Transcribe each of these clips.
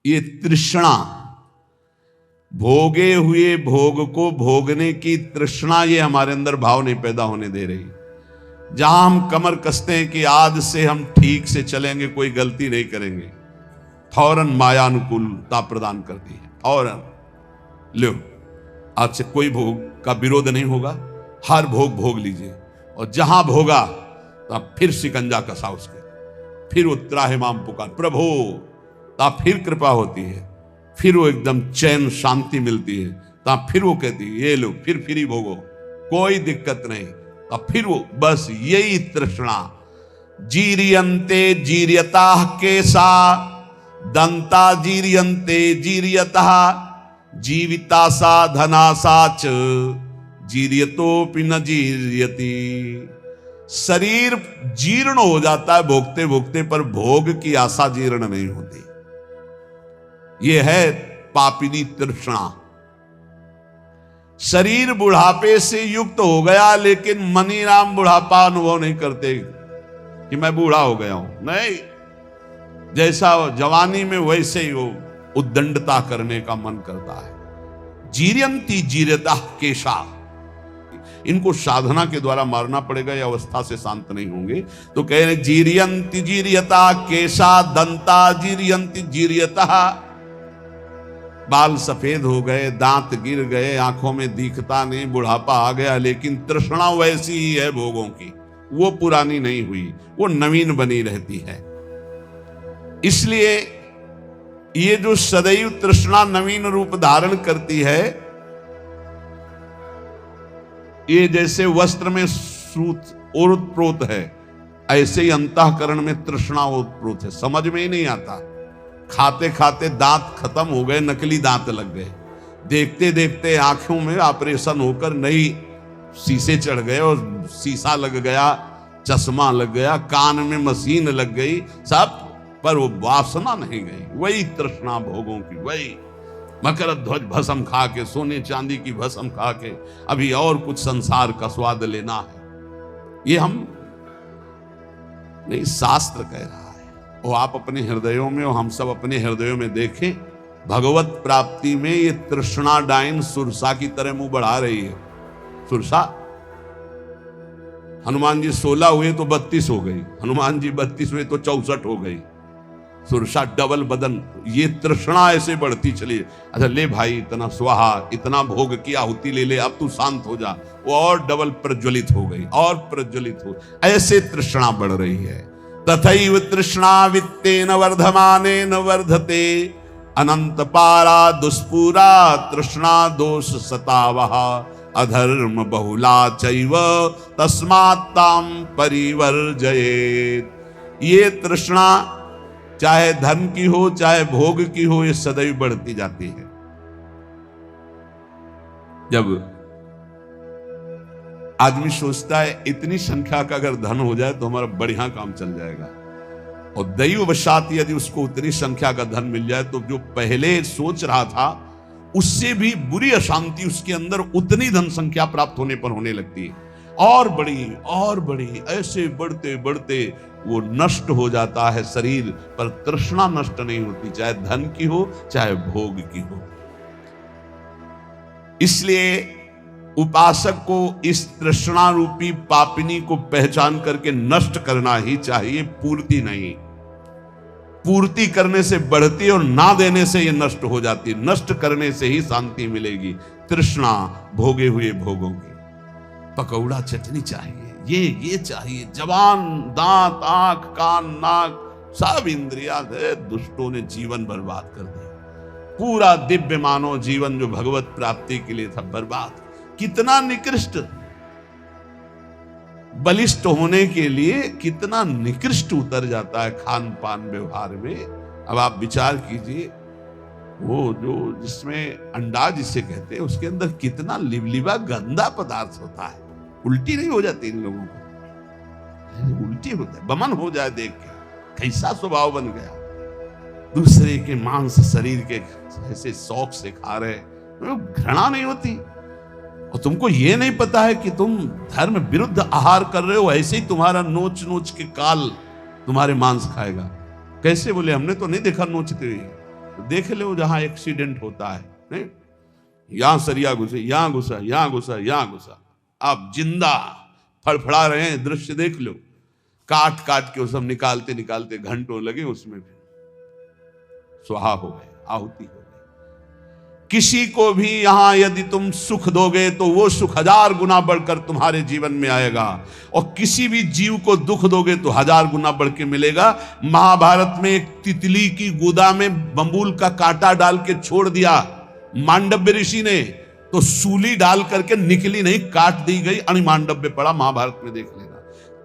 ये तृष्णा, भोगे हुए भोग को भोगने की तृष्णा, ये हमारे अंदर भाव नहीं पैदा होने दे रही। जहां हम कमर कसते हैं कि आज से हम ठीक से चलेंगे, कोई गलती नहीं करेंगे, फौरन माया अनुकूलता प्रदान करती है। फौरन लो, आज से कोई भोग का विरोध नहीं होगा, हर भोग भोग लीजिए। और जहां भोगा तब फिर शिकंजा कसा उसके, फिर वो त्राहिमाम पुकार प्रभु, तब फिर कृपा होती है, फिर वो एकदम चैन शांति मिलती है। तब फिर वो कहती है ये लो, फिर ही भोगो, कोई दिक्कत नहीं। अब फिर वो बस यही तृष्णा। जीरियंते जीरियता केसा दंता जीरियंते जीरियता जीविता सा धना साच जीरियतोपि न जीरियति। शरीर जीर्ण हो जाता है भोगते भोगते, पर भोग की आशा जीर्ण नहीं होती। यह है पापिनी तृष्णा। शरीर बुढ़ापे से युक्त हो गया, लेकिन मनीराम बुढ़ापा अनुभव नहीं करते कि मैं बूढ़ा हो गया हूं। नहीं, जैसा जवानी में वैसे ही वो उद्दंडता करने का मन करता है। जीर्यंती जीर्यता केशा, इनको साधना के द्वारा मारना पड़ेगा, या अवस्था से शांत नहीं होंगे। तो कह रहे जीर्यंती जीर्यता केशा दंता जीर्यंती जीर्यता। बाल सफेद हो गए, दांत गिर गए, आंखों में दिखता नहीं, बुढ़ापा आ गया, लेकिन तृष्णा वैसी ही है भोगों की, वो पुरानी नहीं हुई, वो नवीन बनी रहती है। इसलिए ये जो सदैव तृष्णा नवीन रूप धारण करती है, ये जैसे वस्त्र में सूत ओतप्रोत है, ऐसे ही अंतःकरण में तृष्णा ओतप्रोत है। समझ में ही नहीं आता। खाते खाते दांत खत्म हो गए, नकली दांत लग गए। देखते देखते आंखों में ऑपरेशन होकर नई शीशे चढ़ गए, और शीशा लग गया, चश्मा लग गया, कान में मशीन लग गई, सब, पर वो वासना नहीं गई। वही तृष्णा भोगों की, वही मकर ध्वज भस्म खा के, सोने चांदी की भस्म खा के अभी और कुछ संसार का स्वाद लेना है। ये हम नहीं, शास्त्र कह रहा है। और आप अपने हृदयों में, और हम सब अपने हृदयों में देखें, भगवत प्राप्ति में ये तृष्णा डाइन सुरसा की तरह मुंह बढ़ा रही है। सुरसा, हनुमान जी 16 हुए तो 32 हो गई, हनुमान जी 32 हुए तो 64 हो गई। सुरसा डबल बदन, ये तृष्णा ऐसे बढ़ती चली। अच्छा ले भाई, इतना स्वाहा, इतना भोग की आहुति ले ले, अब तू शांत हो जा। वो और डबल प्रज्वलित हो गई, और प्रज्वलित हो, ऐसे तृष्णा बढ़ रही है। तथैव तृष्णा वित्तेन वर्धमानेन वर्धते अनंत पारा दुष्पूरा तृष्णा दोष सतावः अधर्म बहुला चैव तस्मात्ताम परिवर्जयेत्। ये तृष्णा चाहे धन की हो, चाहे भोग की हो, ये सदैव बढ़ती जाती है। जब आदमी सोचता है इतनी संख्या का अगर धन हो जाए तो हमारा बढ़िया काम चल जाएगा, और दैववशात यदि उसको उतनी संख्या का धन मिल जाए, तो जो पहले सोच रहा था उससे भी बुरी अशांति उसके अंदर उतनी धन संख्या प्राप्त होने पर होने लगती है, और बड़ी, ऐसे बढ़ते बढ़ते वो नष्ट हो जाता है शरीर, पर तृष्णा नष्ट नहीं होती, चाहे धन की हो चाहे भोग की हो। इसलिए उपासक को इस तृष्णा रूपी पापिनी को पहचान करके नष्ट करना ही चाहिए, पूर्ति नहीं। पूर्ति करने से बढ़ती और ना देने से ये नष्ट हो जाती है। नष्ट करने से ही शांति मिलेगी। तृष्णा भोगे हुए भोगों की, पकौड़ा चटनी चाहिए, ये चाहिए, जबान, दांत, आंख, कान, नाक, सब इंद्रियां दुष्टों ने जीवन बर्बाद कर दिया। पूरा दिव्य मानव जीवन जो भगवत प्राप्ति के लिए था, बर्बाद। कितना निकृष्ट, बलिष्ठ होने के लिए कितना निकृष्ट उतर जाता है खान पान व्यवहार में। अब आप विचार कीजिए, वो जो जिसमें अंडा जिसे कहते हैं, उसके अंदर कितना लिबलिबा गंदा पदार्थ होता है। उल्टी नहीं हो जाती इन लोगों को? उल्टी हो जाए, बमन हो जाए देख के, कैसा स्वभाव बन गया। दूसरे के मांस शरीर के ऐसे शौक से खा रहे, घृणा नहीं होती? और तुमको ये नहीं पता है कि तुम धर्म विरुद्ध आहार कर रहे हो, ऐसे ही तुम्हारा नोच नोच के काल तुम्हारे मांस खाएगा। कैसे? बोले हमने तो नहीं देखा नोचते हुए। देख लो जहां एक्सीडेंट होता है, नहीं? यहां सरिया घुसे, यहां घुसा, यहां घुसा, यहां घुसा, आप जिंदा फड़फड़ा रहे हैं, दृश्य देख लो। काट काट के वो सब निकालते निकालते घंटों लगे, उसमें भी स्वाहा हो गए, आहुति हो गई। किसी को भी यहां यदि तुम सुख दोगे तो वो सुख 1000 गुना बढ़कर तुम्हारे जीवन में आएगा, और किसी भी जीव को दुख दोगे तो 1000 गुना बढ़ के मिलेगा। महाभारत में एक तितली की गुदा में बंबूल का कांटा डाल के छोड़ दिया मांडव्य ऋषि ने, तो सूली डाल करके निकली नहीं, काट दी गई, अणिमांडव्य पड़ा। महाभारत में देख लेना।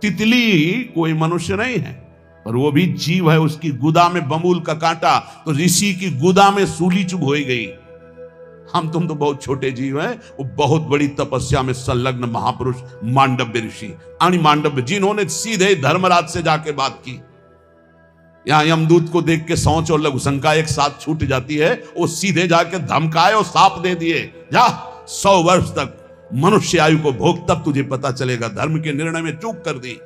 तितली कोई मनुष्य नहीं है, पर वो भी जीव है। उसकी गुदा में बंबूल का कांटा, तो ऋषि की गुदा में सूली चुभ हो गई। हम तुम तो बहुत छोटे जीव हैं, वो बहुत बड़ी तपस्या में संलग्न महापुरुष मांडव्य ऋषि, अणिमांडव्य, जिन्होंने सीधे धर्मराज से जाके बात की। यहां यमदूत को देख के सोच और लघुशंका एक साथ छूट जाती है, वो सीधे जाके धमकाए और साप दे दिए, जा 100 वर्ष तक मनुष्य आयु को भोग, तब तुझे पता चलेगा। धर्म के निर्णय में चूक कर दी।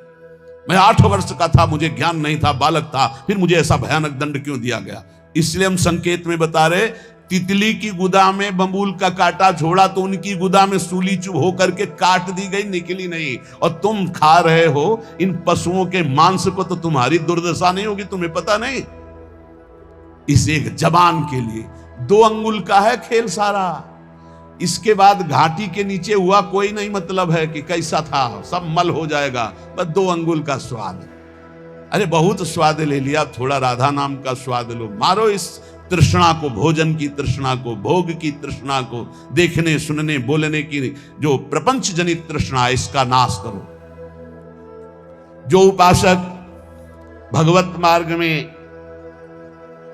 मैं 8 वर्ष का था, मुझे ज्ञान नहीं था, बालक था, फिर मुझे ऐसा भयानक दंड क्यों दिया गया? इसलिए हम संकेत में बता रहे, तितली की गुदा में बंबूल का कांटा छोड़ा तो उनकी गुदा में सूली चुभ होकर के काट दी गई, निकली नहीं। और तुम खा रहे हो इन पशुओं के मांस को, तो तुम्हारी दुर्दशा नहीं होगी, तुम्हें पता नहीं? इस एक जबान के लिए 2 अंगुल का है खेल सारा। इसके बाद घाटी के नीचे हुआ कोई नहीं मतलब है कि कैसा था, सब मल हो जाएगा। बस 2 अंगुल का स्वाद। अरे बहुत स्वाद ले लिया, थोड़ा राधा नाम का स्वाद लो। मारो इस तृष्णा को, भोजन की तृष्णा को, भोग की तृष्णा को, देखने सुनने बोलने की जो प्रपंच जनित तृष्णा है, इसका नाश करो। जो उपासक भगवत मार्ग में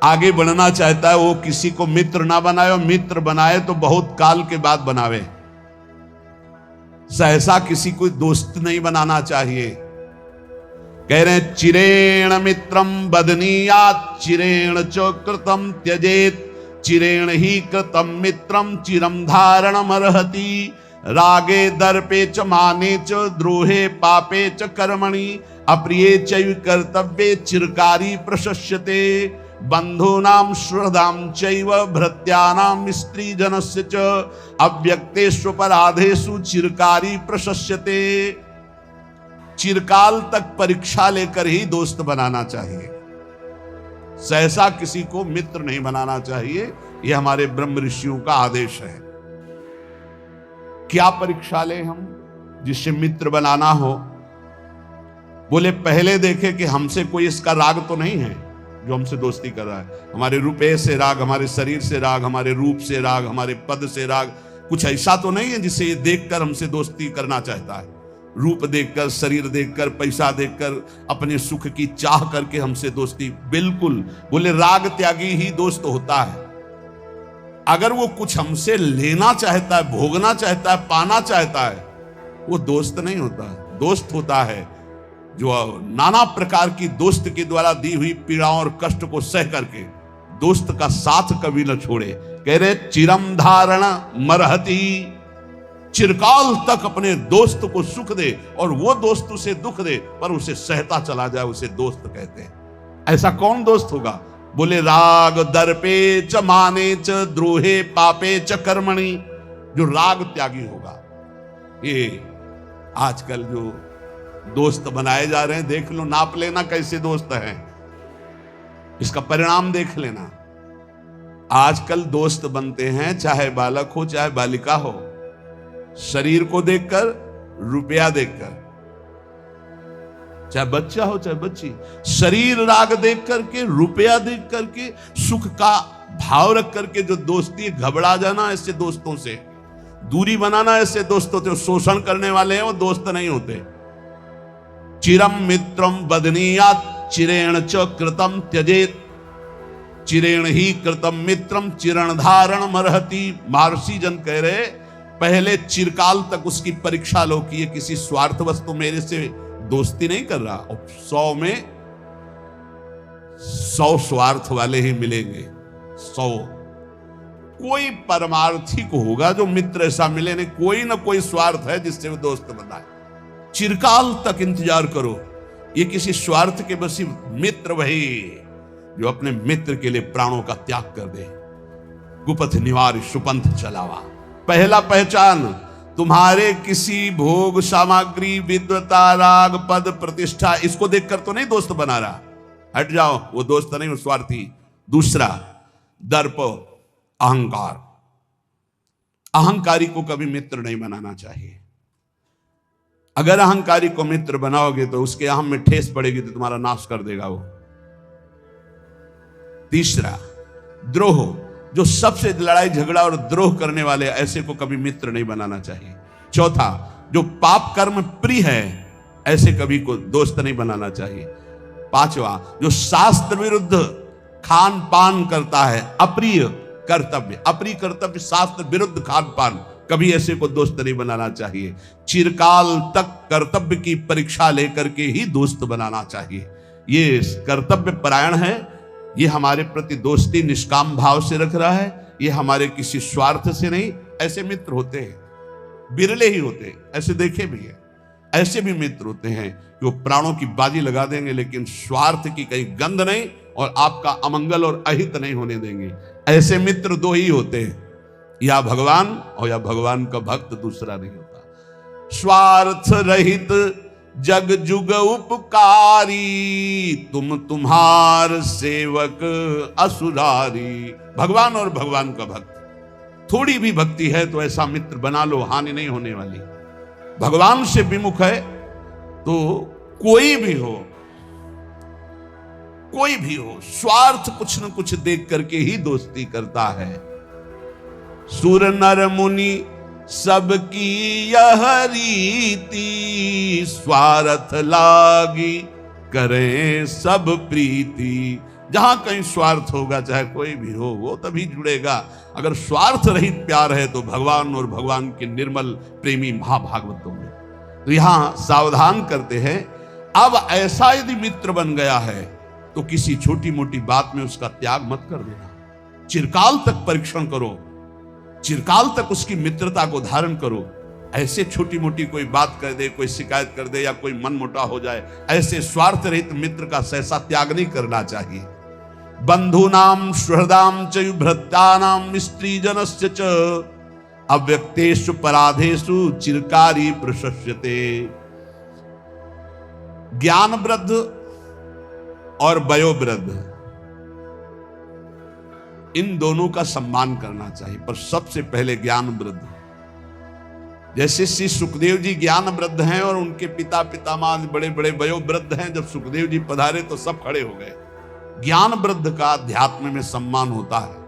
आगे बढ़ना चाहता है, वो किसी को मित्र ना बनाए, और मित्र बनाए तो बहुत काल के बाद बनावे। सहसा किसी को दोस्त नहीं बनाना चाहिए। कह रहे हैं, चिरेण मित्रम बदनीयात् चिरेण च कृतम त्यजेत, चिरेण ही कृतम मित्रम चिरम धारणमर्हति, रागे दर्पे च माने च द्रोहे पापे च कर्मणि, अप्रिये चैव कर्तव्ये चिरकारी प्रशस्यते, बंधूनां श्रद्धां चैव भृत्यानां स्त्रीजनस्य च, अव्यक्तेष्वपराधेषु चिरकारी प्रशस्यते। चिरकाल तक परीक्षा लेकर ही दोस्त बनाना चाहिए, सहसा किसी को मित्र नहीं बनाना चाहिए। यह हमारे ब्रह्म ऋषियों का आदेश है। क्या परीक्षा ले हम जिससे मित्र बनाना हो? बोले पहले देखे कि हमसे कोई इसका राग तो नहीं है जो हमसे दोस्ती कर रहा है। हमारे रुपये से राग, हमारे शरीर से राग, हमारे रूप से राग, हमारे पद से राग, कुछ ऐसा तो नहीं है जिससे ये देखकर हमसे दोस्ती करना चाहता है। रूप देखकर, शरीर देखकर, पैसा देखकर, अपने सुख की चाह करके हमसे दोस्ती, बिल्कुल। बोले राग त्यागी ही दोस्त होता है। अगर वो कुछ हमसे लेना चाहता है, भोगना चाहता है, पाना चाहता है, वो दोस्त नहीं होता है। दोस्त होता है जो नाना प्रकार की दोस्त के द्वारा दी हुई पीड़ाओं और कष्ट को सह करके दोस्त का साथ कभी न छोड़े। कह रहे चिरम धारण मरहती, चिरकाल तक अपने दोस्त को सुख दे, और वो दोस्त उसे दुख दे पर उसे सहता चला जाए, उसे दोस्त कहते हैं। ऐसा कौन दोस्त होगा? बोले राग दर्पे च माने च द्रोहे पापे च कर्मणि, जो राग त्यागी होगा। ये आजकल जो दोस्त बनाए जा रहे हैं, देख लो, नाप लेना कैसे दोस्त हैं, इसका परिणाम देख लेना। आजकल दोस्त बनते हैं, चाहे बालक हो चाहे बालिका हो, शरीर को देखकर, रुपया देखकर, चाहे बच्चा हो चाहे बच्ची, शरीर राग देख करके, रुपया देख करके, सुख का भाव रख करके जो दोस्ती, घबरा जाना ऐसे दोस्तों से, दूरी बनाना ऐसे दोस्तों से, शोषण करने वाले हैं, वो दोस्त नहीं होते। चिरम मित्रम बदनीयात् चिरेण च कृतम त्यजेत, चिरेण ही कृतम मित्रम चिरण धारण मरहति। महर्षि जन कह रहे, पहले चिरकाल तक उसकी परीक्षा लो कि ये किसी स्वार्थ वस्तु मेरे से दोस्ती नहीं कर रहा। और 100 में 100 स्वार्थ वाले ही मिलेंगे। 100 कोई परमार्थिक होगा जो मित्र ऐसा मिले नहीं, कोई ना कोई स्वार्थ है जिससे वो दोस्त बनाए। चिरकाल तक इंतजार करो, ये किसी स्वार्थ के बसी मित्र वही जो अपने मित्र के लिए प्राणों का त्याग कर दे। गुपथ निवार सुपंथ चलावा। पहला पहचान, तुम्हारे किसी भोग सामग्री, विद्वता, राग, पद, प्रतिष्ठा, इसको देखकर तो नहीं दोस्त बना रहा, हट जाओ, वो दोस्त नहीं, वो स्वार्थी। दूसरा, दर्प, अहंकार। अहंकारी को कभी मित्र नहीं बनाना चाहिए। अगर अहंकारी को मित्र बनाओगे तो उसके अहम में ठेस पड़ेगी तो तुम्हारा नाश कर देगा वो। तीसरा, द्रोह। जो सबसे लड़ाई झगड़ा और द्रोह करने वाले, ऐसे को कभी मित्र नहीं बनाना चाहिए। चौथा, जो पाप कर्म प्रिय है, ऐसे कभी को दोस्त नहीं बनाना चाहिए। पांचवा, जो शास्त्र विरुद्ध खान पान करता है, अप्रिय कर्तव्य, शास्त्र विरुद्ध खान पान, कभी ऐसे को दोस्त नहीं बनाना चाहिए। चिरकाल तक कर्तव्य की परीक्षा लेकर के ही दोस्त बनाना चाहिए। ये कर्तव्य परायण है, ये हमारे प्रति दोस्ती निष्काम भाव से रख रहा है, ये हमारे किसी स्वार्थ से नहीं। ऐसे मित्र होते हैं, बिरले ही होते हैं, ऐसे देखे भी हैं। ऐसे भी मित्र होते हैं कि वो प्राणों की बाजी लगा देंगे लेकिन स्वार्थ की कहीं गंध नहीं और आपका अमंगल और अहित नहीं होने देंगे। ऐसे मित्र दो ही होते हैं, या भगवान और या भगवान का भक्त, दूसरा नहीं होता। स्वार्थ रहित जग जुग उपकारी, तुम तुम्हार सेवक असुरारी। भगवान और भगवान का भक्त, थोड़ी भी भक्ति है तो ऐसा मित्र बना लो, हानि नहीं होने वाली। भगवान से विमुख है तो कोई भी हो, स्वार्थ कुछ न कुछ देख करके ही दोस्ती करता है। सुर नर मुनि सबकी यह रीति, स्वार्थ लागी करें सब प्रीति। जहां कहीं स्वार्थ होगा, चाहे कोई भी हो, वो तभी जुड़ेगा। अगर स्वार्थ रहित प्यार है तो भगवान और भगवान के निर्मल प्रेमी महाभागवतों में। तो यहां सावधान करते हैं, अब ऐसा यदि मित्र बन गया है तो किसी छोटी मोटी बात में उसका त्याग मत कर देना। चिरकाल तक परीक्षण करो, चिरकाल तक उसकी मित्रता को धारण करो। ऐसे छोटी मोटी कोई बात कर दे, कोई शिकायत कर दे या कोई मन मोटा हो जाए, ऐसे स्वार्थ रहित मित्र का सहसा त्याग नहीं करना चाहिए। बंधूनाम सुहृदाम च भृत्यानाम स्त्री जनस्य च, अव्यक्तेषु पराधेषु चिरकारी प्रशस्यते। ज्ञान वृद्ध और वयोवृद्ध, इन दोनों का सम्मान करना चाहिए, पर सबसे पहले ज्ञान वृद्ध। जैसे श्री सुखदेव जी ज्ञान वृद्ध हैं और उनके पिता पितामह बड़े बड़े वयोवृद्ध हैं, जब सुखदेव जी पधारे तो सब खड़े हो गए। ज्ञान वृद्ध का अध्यात्म में सम्मान होता है,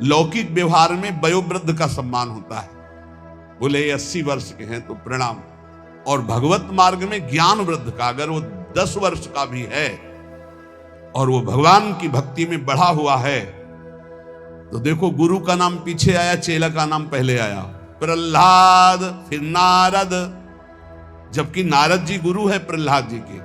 लौकिक व्यवहार में वयोवृद्ध का सम्मान होता है। बोले 80 वर्ष के हैं तो प्रणाम, और भगवत मार्ग में ज्ञान वृद्ध का, अगर वो 10 वर्ष का भी है और वो भगवान की भक्ति में बढ़ा हुआ है, तो देखो गुरु का नाम पीछे आया, चेला का नाम पहले आया। प्रहलाद, फिर नारद, जबकि नारद जी गुरु है प्रहलाद जी के।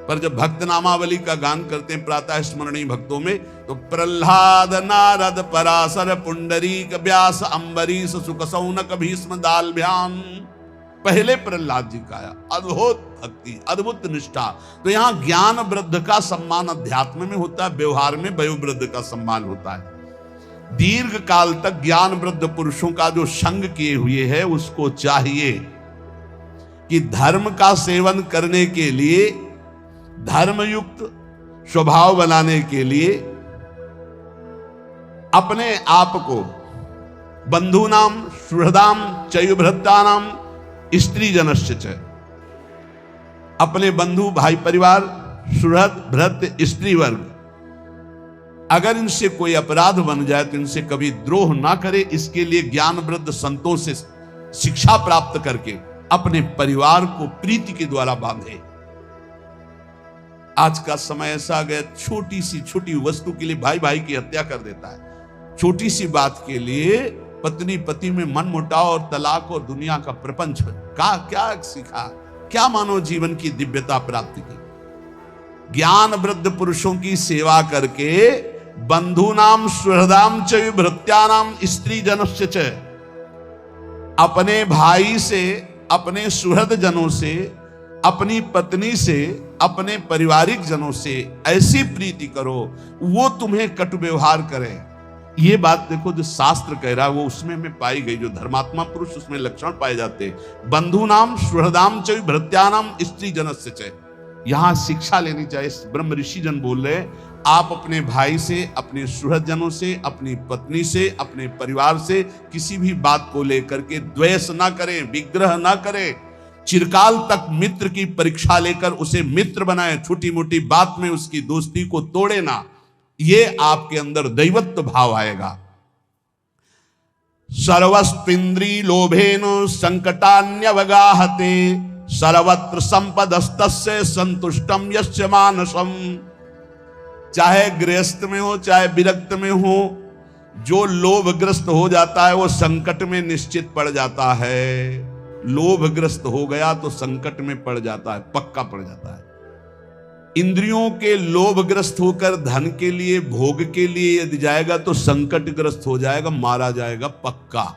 पर जब भक्त नामावली का गान करते हैं प्रातः स्मरणीय भक्तों में, तो प्रहलाद, नारद, पराशर, पुंडरीक, व्यास, अम्बरीश, सुक, सौनक, भीष्म, दालभ्याम, पहले प्रहलाद जी का आया। अद्भुत भक्ति, अद्भुत निष्ठा। तो यहां ज्ञान वृद्ध का सम्मान अध्यात्म में होता है, व्यवहार में वयोवृद्ध का सम्मान होता है। दीर्घ काल तक ज्ञान वृद्ध पुरुषों का जो संग किए हुए है, उसको चाहिए कि धर्म का सेवन करने के लिए, धर्मयुक्त स्वभाव बनाने के लिए अपने आप को बंधूनाम सुहृदाम चयुभृत्तानाम स्त्री जनस्य च, अपने बंधु भाई परिवार, सुहृद भृत्य स्त्री वर्ग, अगर इनसे कोई अपराध बन जाए तो इनसे कभी द्रोह ना करे। इसके लिए ज्ञान वृद्ध संतों से शिक्षा प्राप्त करके अपने परिवार को प्रीति के द्वारा बांधे। आज का समय ऐसा आ गया, छोटी सी छोटी वस्तु के लिए भाई भाई की हत्या कर देता है। छोटी सी बात के लिए पत्नी पति में मन मुटाव और तलाक और दुनिया का प्रपंच का क्या सीखा, क्या मानव जीवन की दिव्यता प्राप्त की। ज्ञान वृद्ध पुरुषों की सेवा करके बंधूनाम सुहृदाम च भृत्यानाम स्त्री जनस्य च, अपने भाई से, अपने सुहृद जनों से, अपनी पत्नी से अपने पारिवारिक जनों से ऐसी प्रीति करो वो तुम्हें कटु व्यवहार करे। ये बात देखो जो शास्त्र कह रहा है वो उसमें में पाई गई, जो धर्मात्मा पुरुष उसमें लक्षण पाए जाते। बंधु नाम सुहृदाम च भृत्यानाम स्त्री जनस्य च। यहां शिक्षा लेनी चाहिए। ब्रह्म ऋषि जन बोल रहे, आप अपने भाई से, अपने सुहृद जनों से, अपनी पत्नी से, अपने परिवार से किसी भी बात को लेकर के द्वेष ना करें, विग्रह ना करें। चिरकाल तक मित्र की परीक्षा लेकर उसे मित्र बनाए, छोटी मोटी बात में उसकी दोस्ती को तोड़े ना। ये आपके अंदर दैवत्व भाव आएगा। सर्वस्विंद्री लोभेन संकटान्यवगाहते सर्वत्र संपदस्तस्य संतुष्टम यस्य मानसम। चाहे गृहस्थ में हो चाहे विरक्त में हो, जो लोभग्रस्त हो जाता है वो संकट में निश्चित पड़ जाता है। लोभग्रस्त हो गया तो संकट में पड़ जाता है, पक्का पड़ जाता है। इंद्रियों के लोभग्रस्त होकर धन के लिए, भोग के लिए यदि जाएगा तो संकटग्रस्त हो जाएगा, मारा जाएगा पक्का।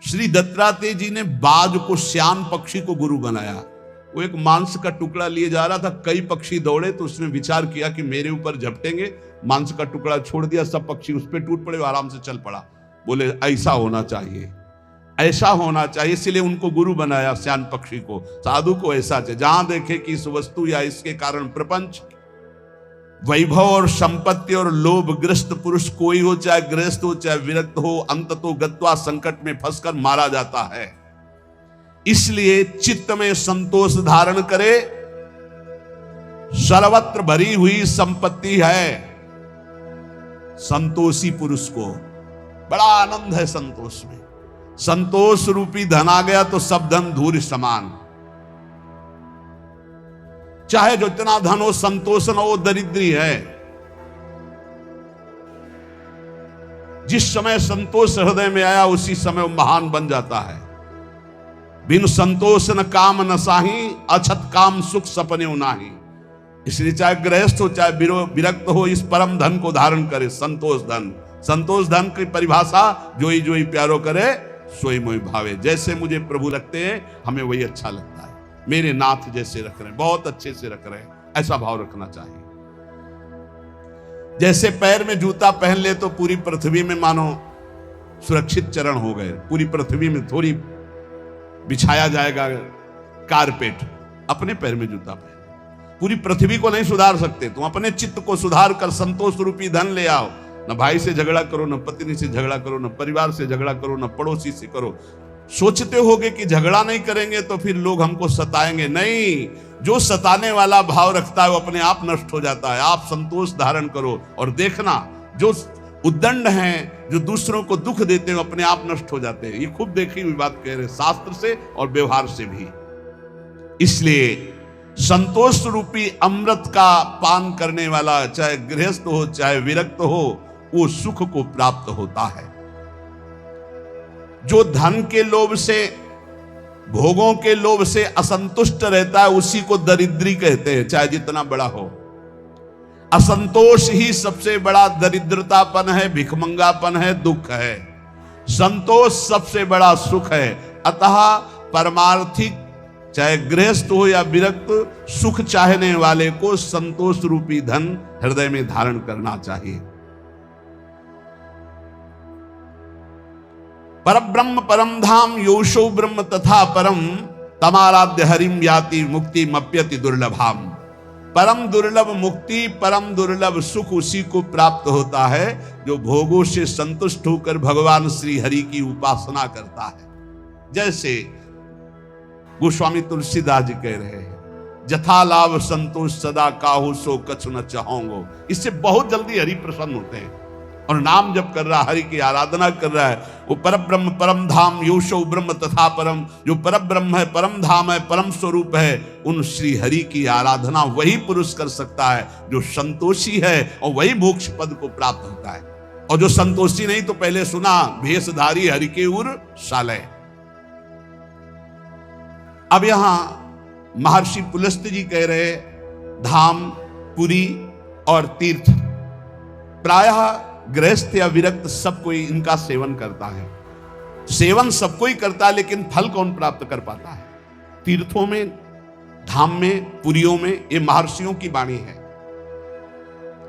श्री दत्तात्रेय जी ने बाज को, श्यान पक्षी को गुरु बनाया। वो एक मांस का टुकड़ा लिए जा रहा था, कई पक्षी दौड़े तो उसने विचार किया कि मेरे ऊपर झपटेंगे, मांस का टुकड़ा छोड़ दिया, सब पक्षी उस पर टूट पड़े, आराम से चल पड़ा। बोले ऐसा होना चाहिए, ऐसा होना चाहिए, इसलिए उनको गुरु बनाया श्यान पक्षी को। साधु को ऐसा चाहिए, जहां देखे कि इस वस्तु या इसके कारण प्रपंच, वैभव और संपत्ति और लोभग्रस्त पुरुष कोई हो, चाहे गृहस्थ हो चाहे विरक्त हो, अंततो गत्वा संकट में फंसकर मारा जाता है। इसलिए चित्त में संतोष धारण करे। सर्वत्र भरी हुई संपत्ति है, संतोषी पुरुष को बड़ा आनंद है संतोष में। संतोष रूपी धन आ गया तो सब धन धूल समान। चाहे जितना धन हो, संतोष न हो, दरिद्री है। जिस समय संतोष हृदय में आया उसी समय वो महान बन जाता है। बिन संतोष न काम न साही, अछत काम सुख सपने नाही। इसलिए चाहे गृहस्थ हो चाहे विरक्त हो, इस परम धन को धारण करे, संतोष धन। संतोष धन की परिभाषा, जोई जोई प्यारो करे सोई मोई भावे। जैसे मुझे प्रभु रखते हैं हमें वही अच्छा लगता है। मेरे नाथ जैसे रख रहे हैं, बहुत अच्छे से रख रहे हैं, ऐसा भाव रखना चाहिए। जैसे पैर में जूता पहन ले तो पूरी पृथ्वी में मानो सुरक्षित चरण हो गए, पूरी पृथ्वी में थोड़ी बिछाया जाएगा कारपेट, अपने पैर में जूता पहन। पूरी पृथ्वी को नहीं सुधार सकते, तुम अपने चित्त को सुधार कर संतोष रूपी धन ले आओ। न भाई से झगड़ा करो, न पत्नी से झगड़ा करो, न परिवार से झगड़ा करो, न पड़ोसी से करो। सोचते होगे कि झगड़ा नहीं करेंगे तो फिर लोग हमको सताएंगे, नहीं। जो सताने वाला भाव रखता है वो अपने आप नष्ट हो जाता है। आप संतोष धारण करो और देखना, जो उद्दंड हैं, जो दूसरों को दुख देते हैं, अपने आप नष्ट हो जाते हैं। ये खूब देखी हुई बात कह रहे, शास्त्र से और व्यवहार से भी। इसलिए संतोष रूपी अमृत का पान करने वाला, चाहे गृहस्थ हो चाहे विरक्त हो, वो सुख को प्राप्त होता है। जो धन के लोभ से, भोगों के लोभ से असंतुष्ट रहता है, उसी को दरिद्री कहते हैं, चाहे जितना बड़ा हो। असंतोष ही सबसे बड़ा दरिद्रतापन है, भिखमंगापन है, दुख है। संतोष सबसे बड़ा सुख है। अतः परमार्थिक, चाहे गृहस्थ हो या विरक्त, सुख चाहने वाले को संतोष रूपी धन हृदय में धारण करना चाहिए। परब्रह्म परम धाम योशो ब्रह्म तथा परम तमाराध्य हरिम याति मुक्ति मप्यति दुर्लभाम। परम दुर्लभ मुक्ति, परम दुर्लभ सुख उसी को प्राप्त होता है जो भोगों से संतुष्ट होकर भगवान श्री हरि की उपासना करता है। जैसे गोस्वामी तुलसीदास जी कह रहे हैं, जथा लाभ संतोष सदा काहू सो कछु न चाहोंगो। इससे बहुत जल्दी हरि प्रसन्न होते हैं और नाम जप कर रहा, हरि की आराधना कर रहा है। वो परब्रह्म परम धाम योशो ब्रह्म तथा परम, जो परब्रह्म है, परम धाम है, परम स्वरूप है, उन श्री हरि की आराधना वही पुरुष कर सकता है जो संतोषी है, और वही मोक्ष पद को प्राप्त होता है। और जो संतोषी नहीं, तो पहले सुना, भेषधारी हरि के उर शालय। अब यहां महर्षि पुलस्त्य जी कह रहे, धाम, पुरी और तीर्थ प्रायः गृहस्थ या विरक्त सब कोई इनका सेवन करता है। सेवन सब कोई करता है, लेकिन फल कौन प्राप्त कर पाता है? तीर्थों में धाम में, पुरियों में, ये महर्षियों की वाणी है।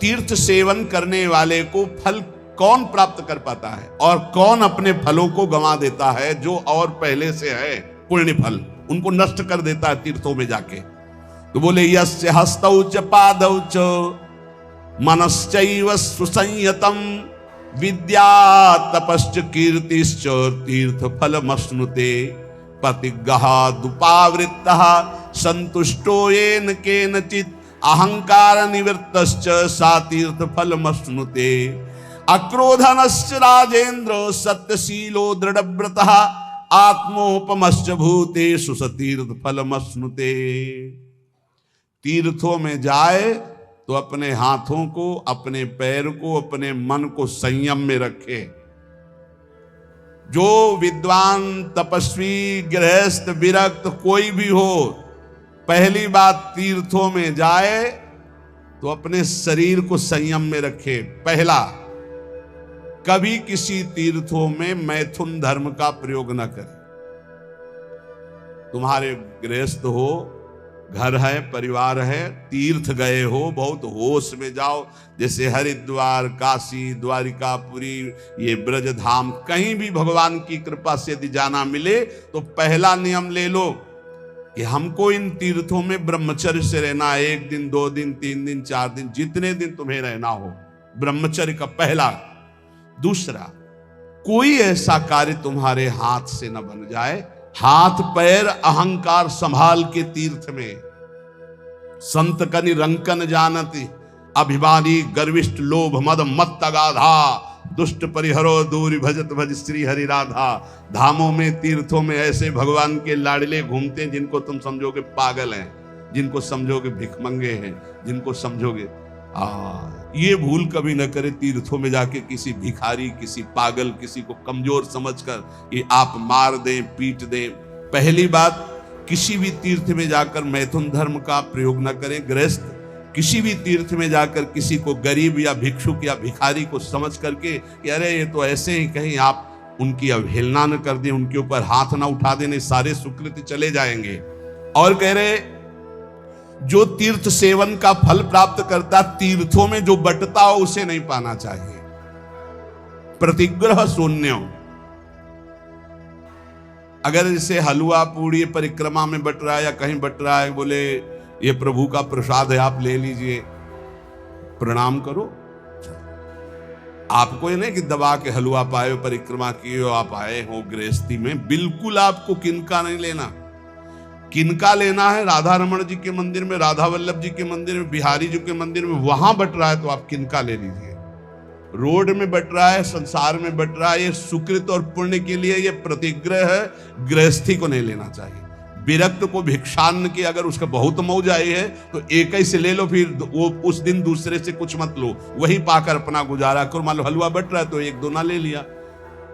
तीर्थ सेवन करने वाले को फल कौन प्राप्त कर पाता है और कौन अपने फलों को गंवा देता है? जो और पहले से है पुण्य फल, उनको नष्ट कर देता है तीर्थों में जाके। तो बोले यस्य हस्तौ च पादौ च मनश्चैव सुसंयतम विद्या तपश्च कीर्तिश्च तीर्थ फलमश्नुते प्रतिग्रहादुपावृत्तः संतुष्टो येन केनचित् अहंकार निवृत्तश्च सा तीर्थ फलमश्नुते अक्रोधनश्च राजेन्द्र सत्यशीलो दृढ़व्रतः आत्मोपमश्च भूतेषु स तीर्थ फलमश्नुते। तीर्थों में जाए तो अपने हाथों को, अपने पैर को, अपने मन को संयम में रखे। जो विद्वान, तपस्वी, गृहस्थ, विरक्त कोई भी हो, पहली बात तीर्थों में जाए तो अपने शरीर को संयम में रखे। पहला, कभी किसी तीर्थों में मैथुन धर्म का प्रयोग न करें। तुम्हारे गृहस्थ हो, घर है, परिवार है, तीर्थ गए हो, बहुत होश में जाओ। जैसे हरिद्वार, काशी, द्वारिकापुरी, ये ब्रज धाम, कहीं भी भगवान की कृपा से यदि जाना मिले तो पहला नियम ले लो कि हमको इन तीर्थों में ब्रह्मचर्य से रहना। 1 दिन, 2 दिन, 3 दिन, 4 दिन, जितने दिन तुम्हें रहना हो, ब्रह्मचर्य का पहला। दूसरा, कोई ऐसा कार्य तुम्हारे हाथ से न बन जाए। हाथ पैर अहंकार संभाल के तीर्थ में। संत कनि रंकन जानती अभिमानी गर्विष्ठ लोभ मद मत तगाधा दुष्ट परिहरो दूरी भजत भज श्री हरि राधा। धामों में, तीर्थों में ऐसे भगवान के लाडले घूमते हैं जिनको तुम समझोगे पागल हैं, जिनको समझोगे भिखमंगे हैं, जिनको समझोगे। ये भूल कभी न करे तीर्थों में जाके किसी भिखारी, किसी पागल, किसी को कमजोर समझकर ये आप मार दें, पीट दें। पहली बात, किसी भी तीर्थ में जाकर मैथुन धर्म का प्रयोग न करें। गृहस्थ किसी भी तीर्थ में जाकर किसी को गरीब या भिक्षुक या भिखारी को समझ करके कि अरे ये तो ऐसे ही, कहीं आप उनकी अवहेलना न कर दें, उनके ऊपर हाथ ना उठा देने, सारे सुकृत चले जाएंगे। और कह रहे, जो तीर्थ सेवन का फल प्राप्त करता, तीर्थों में जो बटता हो उसे नहीं पाना चाहिए। प्रतिग्रह शून्य। अगर जैसे हलवा पूड़ी परिक्रमा में बट रहा है या कहीं बट रहा है, बोले ये प्रभु का प्रसाद है, आप ले लीजिए, प्रणाम करो। आपको ये नहीं कि दबा के हलवा पाए, परिक्रमा किए हो, आप आए हो गृहस्थी में, बिल्कुल आपको किनका नहीं लेना। किनका लेना है? राधा रमण जी के मंदिर में, राधा वल्लभ जी के मंदिर में, बिहारी जी के मंदिर में, वहां बट रहा है तो आप किनका ले लीजिए। रोड में बट रहा है, संसार में बट रहा है, ये सुकृत और पुण्य के लिए, ये प्रतिग्रह है, गृहस्थी को नहीं लेना चाहिए। विरक्त को भिक्षान्न की अगर उसका बहुत मौज आई है तो एक ही से ले लो, फिर वो उस दिन दूसरे से कुछ मत लो, वही पाकर अपना गुजारा करो। मान लो हलवा बट रहा है तो 1 दोना ले लिया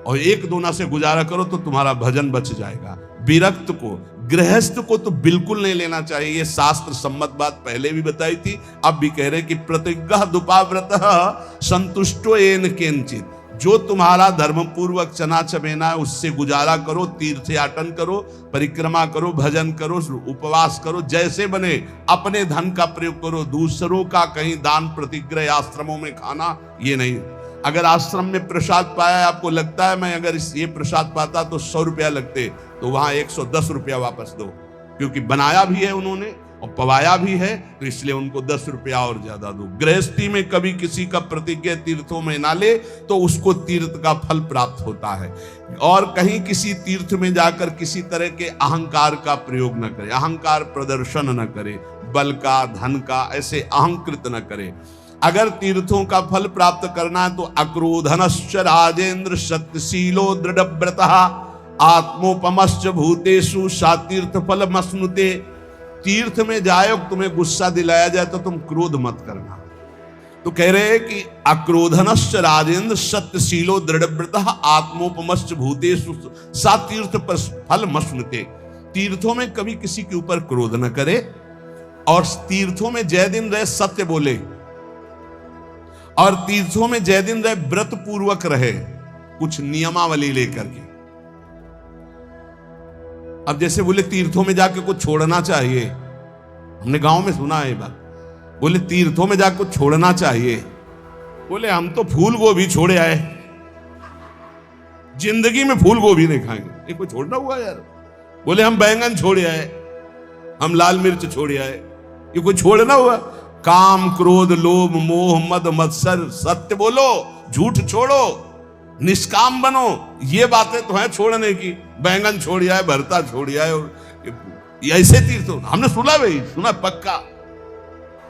और 1 दोना से गुजारा करो तो तुम्हारा भजन बच जाएगा। विरक्त को, गृहस्थ को तो बिल्कुल नहीं लेना चाहिए। ये शास्त्र सम्मत बात पहले भी बताई थी, अब भी कह रहे कि प्रतिग्रह दुपाव्रतः संतुष्टो येन केनचित्। जो तुम्हारा धर्म पूर्वक चना चबेना है उससे गुजारा करो, तीर्थयाटन करो, परिक्रमा करो, भजन करो, उपवास करो, जैसे बने अपने धन का प्रयोग करो। दूसरों का कहीं दान प्रतिग्रह आश्रमों में खाना ये नहीं। अगर आश्रम में प्रसाद पाया, आपको लगता है मैं अगर ये प्रसाद पाता तो 100 रुपया लगते, तो वहां 110 रुपया वापस दो, क्योंकि बनाया भी है उन्होंने और पवाया भी है, तो इसलिए उनको 10 रुपया और ज्यादा दो। गृहस्थी में कभी किसी का प्रतिज्ञा तीर्थों में ना ले तो उसको तीर्थ का फल प्राप्त होता है। और कहीं किसी तीर्थ में जाकर किसी तरह के अहंकार का प्रयोग न करे, अहंकार प्रदर्शन न करे, बल का, धन का, ऐसे अहंकृत न करे। अगर तीर्थों का फल प्राप्त करना है तो अक्रोधनश्च राजेंद्र सत्यशीलो दृढ़व्रतः आत्मोपमश्च भूतेषु सा तीर्थ फलमश्नुते। तीर्थ में जाए, तुम्हें गुस्सा दिलाया जाए तो तुम क्रोध मत करना। तो कह रहे हैं कि अक्रोधनश्च राजेंद्र सत्यशीलो दृढ़व्रतः आत्मोपमश्च भूतेषु सा तीर्थ फलमश्नुते। तीर्थों में कभी किसी के ऊपर क्रोध न करे और तीर्थों में जय दिन रहे सत्य बोले, और तीर्थों में जय दिन रहे व्रत पूर्वक रहे, कुछ नियमावली लेकर के। अब जैसे बोले तीर्थों में जाके कुछ छोड़ना चाहिए, हमने गांव में सुना है ये बात। बोले तीर्थों में जाकर कुछ छोड़ना चाहिए। बोले हम तो फूल गोभी छोड़े आए, जिंदगी में फूल गोभी नहीं खाएंगे। ये कोई छोड़ना हुआ यार? बोले हम बैंगन छोड़े आए, हम लाल मिर्च छोड़े आए। ये कोई छोड़ना हुआ? काम क्रोध लोभ मोह मद मत्सर, सत्य बोलो, झूठ छोड़ो, निष्काम बनो। ये बातें तो हैं छोड़ने की। बैंगन छोड़ आए, भरता छोड़ आए, और ऐसे तीर्थ हमने सुना, भाई सुना पक्का।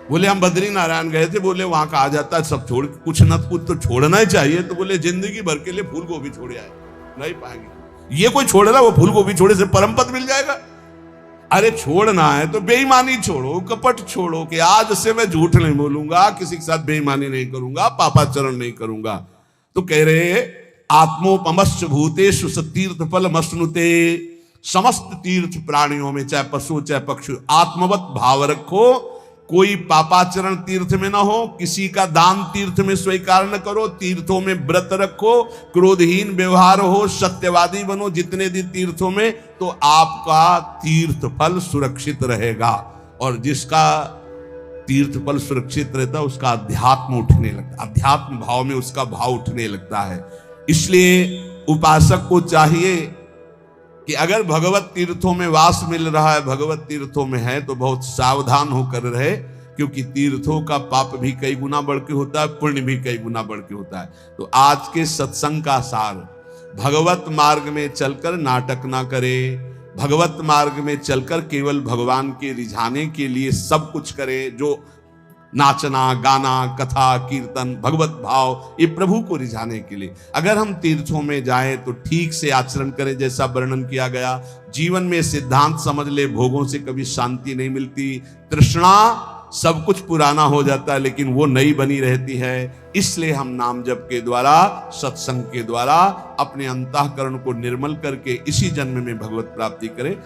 बोले हम बद्री नारायण गए थे, बोले वहां कहा जाता है सब छोड़, कुछ न कुछ तो छोड़ना ही चाहिए। तो बोले जिंदगी भर के लिए फूल गोभी छोड़ आए, नहीं पाएंगे। ये कोई छोड़ रहा, वो फूल गोभी छोड़े से परम पद मिल जाएगा? अरे छोड़ना है तो बेईमानी छोड़ो, कपट छोड़ो, कि आज से मैं झूठ नहीं बोलूंगा, किसी के साथ बेईमानी नहीं करूंगा, पापाचरण नहीं करूंगा। तो कह रहे आत्मोपमश्च भूतेषु सतीर्थ फल मश्नुते, समस्त तीर्थ प्राणियों में, चाहे पशु चाहे पक्षी, आत्मवत भाव रखो। कोई पापाचरण तीर्थ में ना हो, किसी का दान तीर्थ में स्वीकार न करो, तीर्थों में व्रत रखो, क्रोधहीन व्यवहार हो, सत्यवादी बनो जितने दिन तीर्थों में, तो आपका तीर्थ फल सुरक्षित रहेगा। और जिसका तीर्थ फल सुरक्षित रहता है उसका अध्यात्म उठने लगता है, अध्यात्म भाव में उसका भाव उठने लगता है। इसलिए उपासक को चाहिए कि अगर भगवत तीर्थों में वास मिल रहा है, भगवत तीर्थों में है, तो बहुत सावधान होकर रहे, क्योंकि तीर्थों का पाप भी कई गुना बढ़ के होता है, पुण्य भी कई गुना बढ़ के होता है। तो आज के सत्संग का सार, भगवत मार्ग में चलकर नाटक ना करे, भगवत मार्ग में चलकर केवल भगवान के रिझाने के लिए सब कुछ करे, जो नाचना गाना कथा कीर्तन भगवत भाव, ये प्रभु को रिझाने के लिए। अगर हम तीर्थों में जाएं तो ठीक से आचरण करें, जैसा वर्णन किया गया। जीवन में सिद्धांत समझ ले, भोगों से कभी शांति नहीं मिलती, तृष्णा, सब कुछ पुराना हो जाता है लेकिन वो नई बनी रहती है। इसलिए हम नाम जप के द्वारा, सत्संग के द्वारा अपने अंतःकरण को निर्मल करके इसी जन्म में भगवत प्राप्ति करें।